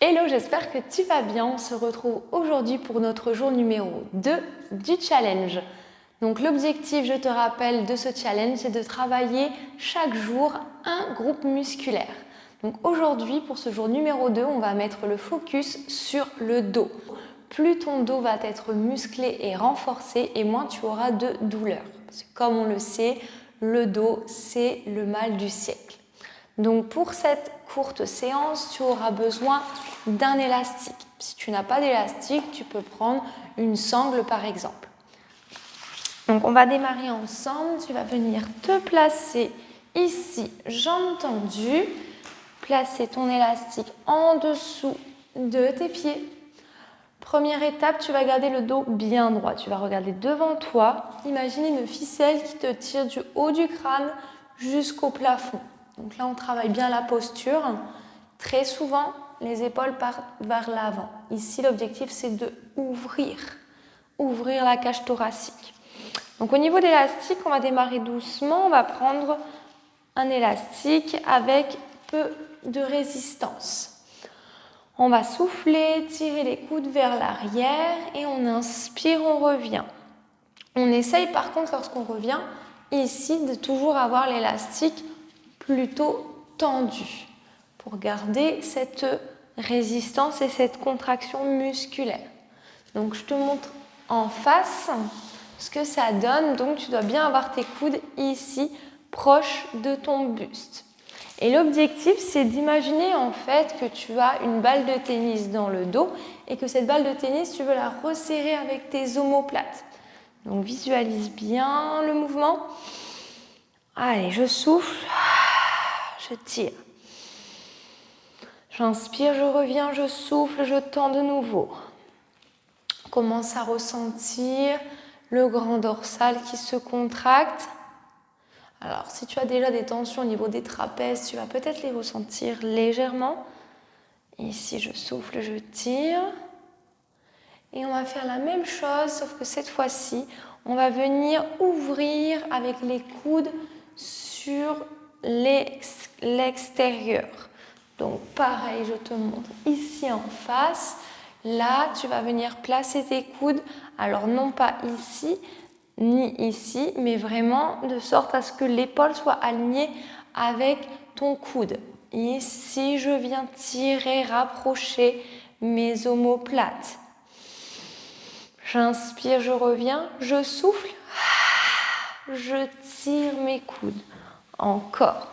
Hello, j'espère que tu vas bien. On se retrouve aujourd'hui pour notre jour numéro 2 du challenge. Donc l'objectif, je te rappelle, de ce challenge, c'est de travailler chaque jour un groupe musculaire. Donc aujourd'hui, pour ce jour numéro 2, on va mettre le focus sur le dos. Plus ton dos va être musclé et renforcé, et moins tu auras de douleur. Parce que comme on le sait, le dos, c'est le mal du siècle. Donc pour cette courte séance, tu auras besoin d'un élastique. Si tu n'as pas d'élastique, tu peux prendre une sangle par exemple. Donc on va démarrer ensemble. Tu vas venir te placer ici, jambes tendues. Placer ton élastique en dessous de tes pieds. Première étape, tu vas garder le dos bien droit. Tu vas regarder devant toi. Imagine une ficelle qui te tire du haut du crâne jusqu'au plafond. Donc là, on travaille bien la posture. Très souvent, les épaules partent vers l'avant. Ici, l'objectif, c'est de ouvrir la cage thoracique. Donc au niveau de l'élastique, on va démarrer doucement. On va prendre un élastique avec peu de résistance. On va souffler, tirer les coudes vers l'arrière et on inspire, on revient. On essaye par contre, lorsqu'on revient, ici, de toujours avoir l'élastique plutôt tendu pour garder cette résistance et cette contraction musculaire. Donc je te montre en face ce que ça donne. Donc tu dois bien avoir tes coudes ici, proches de ton buste. Et l'objectif, c'est d'imaginer en fait que tu as une balle de tennis dans le dos et que cette balle de tennis, tu veux la resserrer avec tes omoplates. Donc visualise bien le mouvement. Allez, je souffle, je tire. J'inspire, je reviens, je souffle, je tends de nouveau. Commence à ressentir le grand dorsal qui se contracte. Alors, si tu as déjà des tensions au niveau des trapèzes, tu vas peut-être les ressentir légèrement. Ici, je souffle, je tire. Et on va faire la même chose, sauf que cette fois-ci, on va venir ouvrir avec les coudes sur l'extérieur. Donc, pareil, je te montre ici en face. Là, tu vas venir placer tes coudes. Alors, non pas ici, ni ici, mais vraiment de sorte à ce que l'épaule soit alignée avec ton coude. Ici, je viens tirer, rapprocher mes omoplates. J'inspire, je reviens, je souffle, je tire mes coudes. Encore.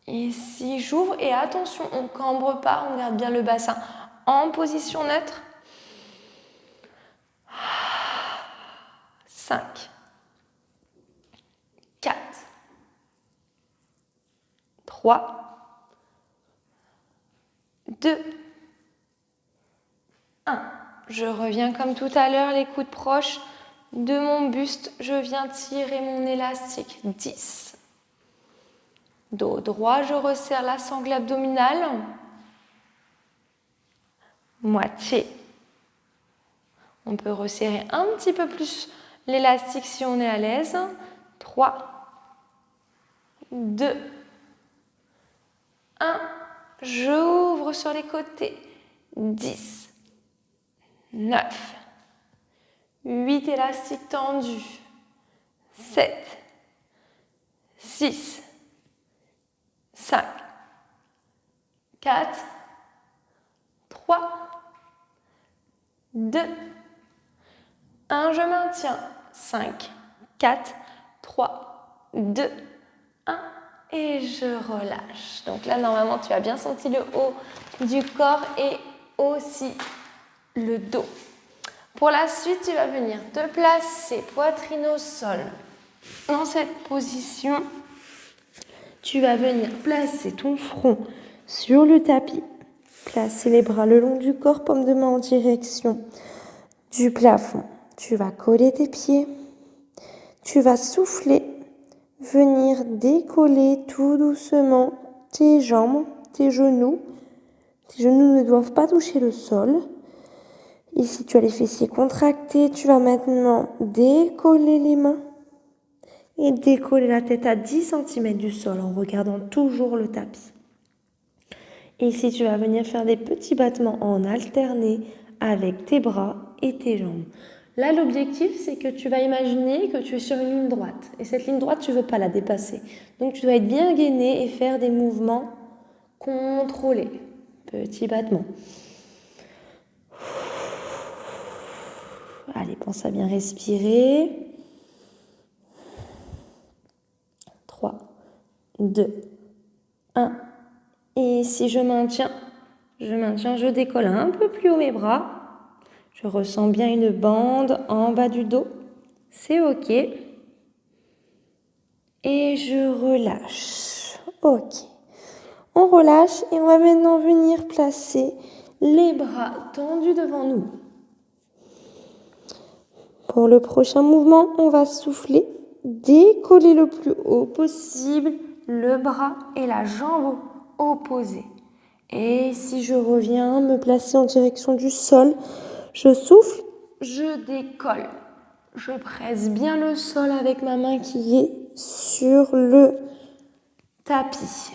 Ici, j'ouvre et attention, on ne cambre pas, on garde bien le bassin en position neutre. 5, 4, 3, 2, 1. Je reviens comme tout à l'heure, les coudes proches de mon buste. Je viens tirer mon élastique. 10. Dos droit, je resserre la sangle abdominale. Moitié. On peut resserrer un petit peu plus l'élastique si on est à l'aise. 3, 2, 1. J'ouvre sur les côtés. 10, 9, 8 élastiques tendus. 7, 6, 5, 4, 3, 2, 1, je maintiens. 5, 4, 3, 2, 1 et je relâche. Donc là, normalement, tu as bien senti le haut du corps et aussi le dos. Pour la suite, tu vas venir te placer poitrine au sol. Dans cette position, tu vas venir placer ton front sur le tapis. Placer les bras le long du corps, paume de main en direction du plafond. Tu vas coller tes pieds. Tu vas souffler, venir décoller tout doucement tes jambes, tes genoux. Tes genoux ne doivent pas toucher le sol. Ici, tu as les fessiers contractés. Tu vas maintenant décoller les mains et décoller la tête à 10 cm du sol en regardant toujours le tapis. Et ici, tu vas venir faire des petits battements en alterné avec tes bras et tes jambes. Là, l'objectif, c'est que tu vas imaginer que tu es sur une ligne droite. Et cette ligne droite, tu ne veux pas la dépasser. Donc, tu dois être bien gainé et faire des mouvements contrôlés. Petit battement. Allez, pense à bien respirer. 3, 2, 1. Et si je maintiens, je décolle un peu plus haut mes bras. Je ressens bien une bande en bas du dos. C'est OK. Et je relâche. OK. On relâche et on va maintenant venir placer les bras tendus devant nous. Pour le prochain mouvement, on va souffler, décoller le plus haut possible le bras et la jambe opposée. Et si je reviens me placer en direction du sol, je souffle, je décolle. Je presse bien le sol avec ma main qui est sur le tapis.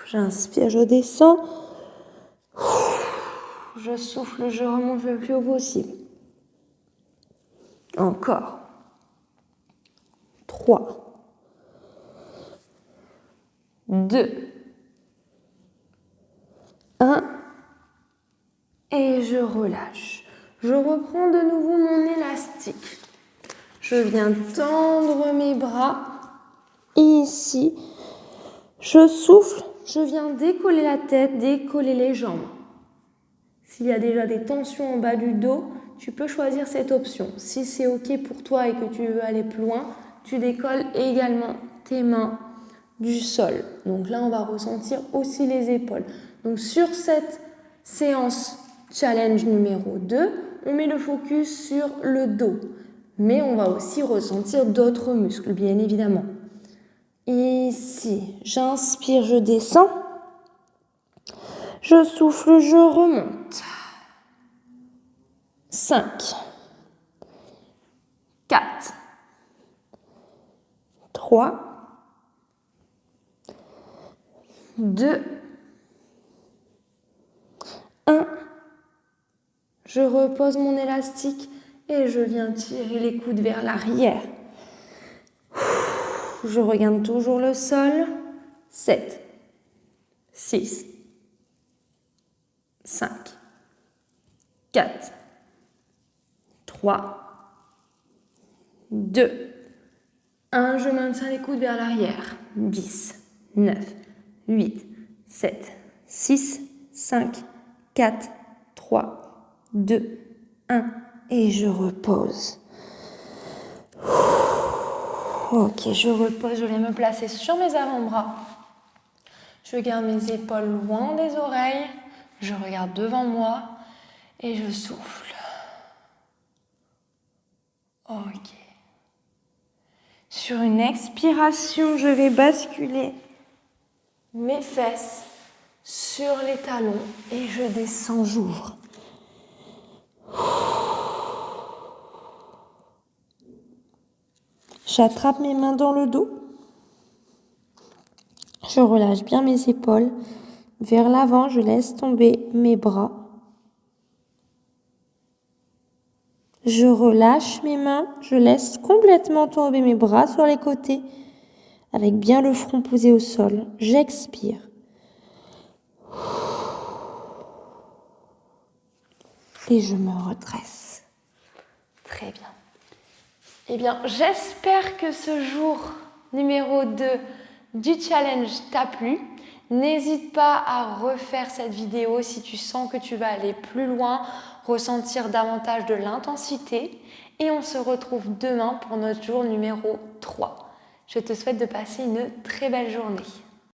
J'inspire, je descends. Je souffle, je remonte le plus haut possible. Encore. 3. 2. 1. Et je relâche. Je reprends de nouveau mon élastique. Je viens tendre mes bras. Ici, je souffle, je viens décoller la tête, décoller les jambes. S'il y a déjà des tensions en bas du dos, tu peux choisir cette option. Si c'est OK pour toi et que tu veux aller plus loin, tu décolles également tes mains du sol. Donc là, on va ressentir aussi les épaules. Donc sur cette séance challenge numéro 2, on met le focus sur le dos. Mais on va aussi ressentir d'autres muscles, bien évidemment. Ici, j'inspire, je descends. Je souffle, je remonte. 5, 4, 3, 2, 1. Je repose mon élastique et je viens tirer les coudes vers l'arrière. Je regarde toujours le sol. 7, 6, 5, 4, 3, 2, 1. Je maintiens les coudes vers l'arrière. 10, 9, 8, 7, 6, 5, 4, 3, 2, 1. Et je repose. Ok, je repose, je vais me placer sur mes avant-bras. Je garde mes épaules loin des oreilles. Je regarde devant moi et je souffle. Ok. Sur une expiration, je vais basculer mes fesses sur les talons et je descends, j'ouvre. J'attrape mes mains dans le dos. Je relâche bien mes épaules. Vers l'avant, je laisse tomber mes bras. Je relâche mes mains. Je laisse complètement tomber mes bras sur les côtés. Avec bien le front posé au sol. J'expire. Et je me redresse. Très bien. Eh bien, j'espère que ce jour numéro 2 du challenge t'a plu. N'hésite pas à refaire cette vidéo si tu sens que tu vas aller plus loin, ressentir davantage de l'intensité. Et on se retrouve demain pour notre jour numéro 3. Je te souhaite de passer une très belle journée.